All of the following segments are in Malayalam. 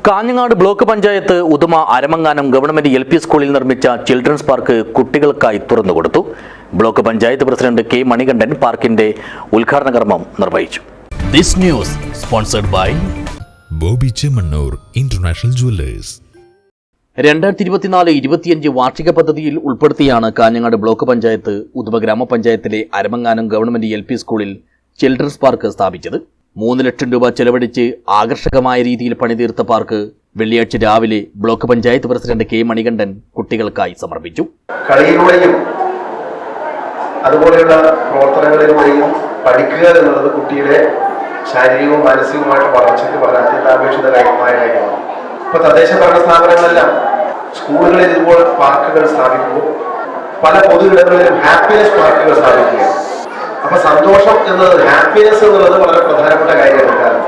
Kanhangad block panchayat Uduma Aramanganam government LP സ്കൂളിൽ നിർമ്മിച്ച ചിൽഡ്രൻസ് പാർക്ക് കുട്ടികൾക്കായി തുറന്നുകൊടുത്തു. Block panchayat president K Manikandan പാർക്കിന്റെ ഉദ്ഘാടന കർമ്മം നിർവഹിച്ചു. This news sponsored by Bobby Chemmanur international jewellers. 2024-25 വാർഷിക പദ്ധതിയിൽ ഉൾപ്പെടുത്തിയാണ് കാഞ്ഞങ്ങാട് ബ്ലോക്ക് പഞ്ചായത്ത് ഉദുമ ഗ്രാമപഞ്ചായത്തിലെ അരമങ്ങാനം ഗവൺമെന്റ് LP സ്കൂളിൽ ചിൽഡ്രൻസ് പാർക്ക് സ്ഥാപിച്ചത്. 3 ലക്ഷം രൂപ ചെലവഴിച്ച് ആകർഷകമായ രീതിയിൽ പണിതീർത്ത പാർക്ക് വെള്ളിയാഴ്ച രാവിലെ block panchayat president K Manikandan കുട്ടികൾക്കായി സമർപ്പിച്ചു. കളിയിലൂടെയും അതുപോലെയുള്ള പ്രവർത്തനങ്ങളിലൂടെയും പഠിക്കുക എന്നുള്ളത് കുട്ടിയുടെ ശാരീരികവും മാനസികവുമായിട്ട് വളർച്ചയ്ക്ക് വളരെ അത്യന്താപേക്ഷിതമായ കാര്യമാണ്. ഇപ്പൊ തദ്ദേശ ഭരണ സ്ഥാപനങ്ങളെല്ലാം സ്കൂളുകളിൽ ഇതുപോലെ പാർക്കുകൾ സ്ഥാപിക്കുമ്പോൾ പല പൊതു ഇടങ്ങളിലും ഹാപ്പിനെസ് പാർക്കുകൾ സ്ഥാപിക്കുകയാണ്. അപ്പൊ സന്തോഷം എന്നത്, ഹാപ്പിനെസ് എന്നുള്ളത് വളരെ പ്രധാനപ്പെട്ട കാര്യമാണ്. കാരണം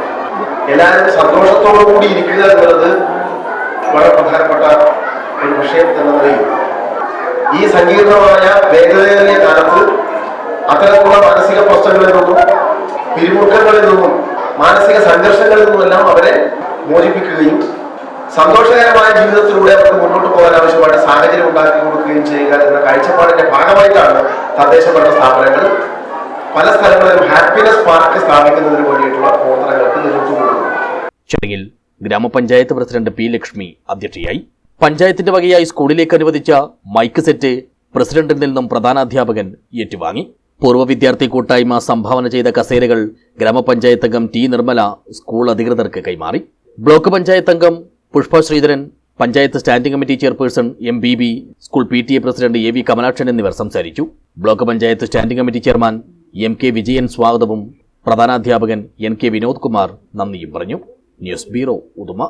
എല്ലാവരും സന്തോഷത്തോടു കൂടി ഇരിക്കുക എന്നുള്ളത് വളരെ പ്രധാനപ്പെട്ട ഒരു വിഷയം എന്ന നിലയിൽ ഈ സങ്കീർണമായ വേഗതയേറിയ കാലത്ത് അത്തരത്തിലുള്ള മാനസിക പ്രശ്നങ്ങളിൽ നിന്നും പിരിമുറുക്കങ്ങളിൽ നിന്നും മാനസിക സംഘർഷങ്ങളിൽ നിന്നുമെല്ലാം അവരെ മോചിപ്പിക്കുകയും സന്തോഷകരമായ ജീവിതത്തിലൂടെ അവർക്ക് മുന്നോട്ട് പോകാൻ ആവശ്യമായിട്ട് സാഹചര്യം ഉണ്ടാക്കി കൊടുക്കുകയും ചെയ്യുക എന്ന കാഴ്ചപ്പാടിന്റെ ഭാഗമായിട്ടാണ് തദ്ദേശ ഭരണ സ്ഥാപനങ്ങൾ പല സ്ഥലങ്ങളിലും ഹാപ്പിനെസ് പാർക്ക് സ്ഥാപിക്കുന്നതിന് വേണ്ടിയിട്ടുള്ള പ്രവർത്തനങ്ങൾക്ക് നേതൃത്വം കൊടുക്കുന്നത്. ചടങ്ങിൽ ഗ്രാമപഞ്ചായത്ത് പ്രസിഡന്റ് P ലക്ഷ്മി അധ്യക്ഷയായി. പഞ്ചായത്തിന്റെ വകയായി സ്കൂളിലേക്ക് അനുവദിച്ച മൈക്ക് സെറ്റ് പ്രസിഡന്റിൽ നിന്നും പ്രധാനാധ്യാപകൻ ഏറ്റുവാങ്ങി. പൂർവ്വ വിദ്യാർത്ഥി കൂട്ടായ്മ സംഭാവന ചെയ്ത കസേരകൾ ഗ്രാമപഞ്ചായത്ത് അംഗം T നിർമ്മല സ്കൂൾ അധികൃതർക്ക് കൈമാറി. ബ്ലോക്ക് പഞ്ചായത്ത് അംഗം Pushpa Sreedharan, panchayat standing committee chairperson MBB, school PTA president AV Kamalakshan എന്നിവർ സംസാരിച്ചു. Block panchayat standing committee chairman MK Vijayan സ്വാഗതവും പ്രധാനാധ്യാപകൻ NK വിനോദ് കുമാർ നന്ദിയും പറഞ്ഞു. News bureau, Uduma.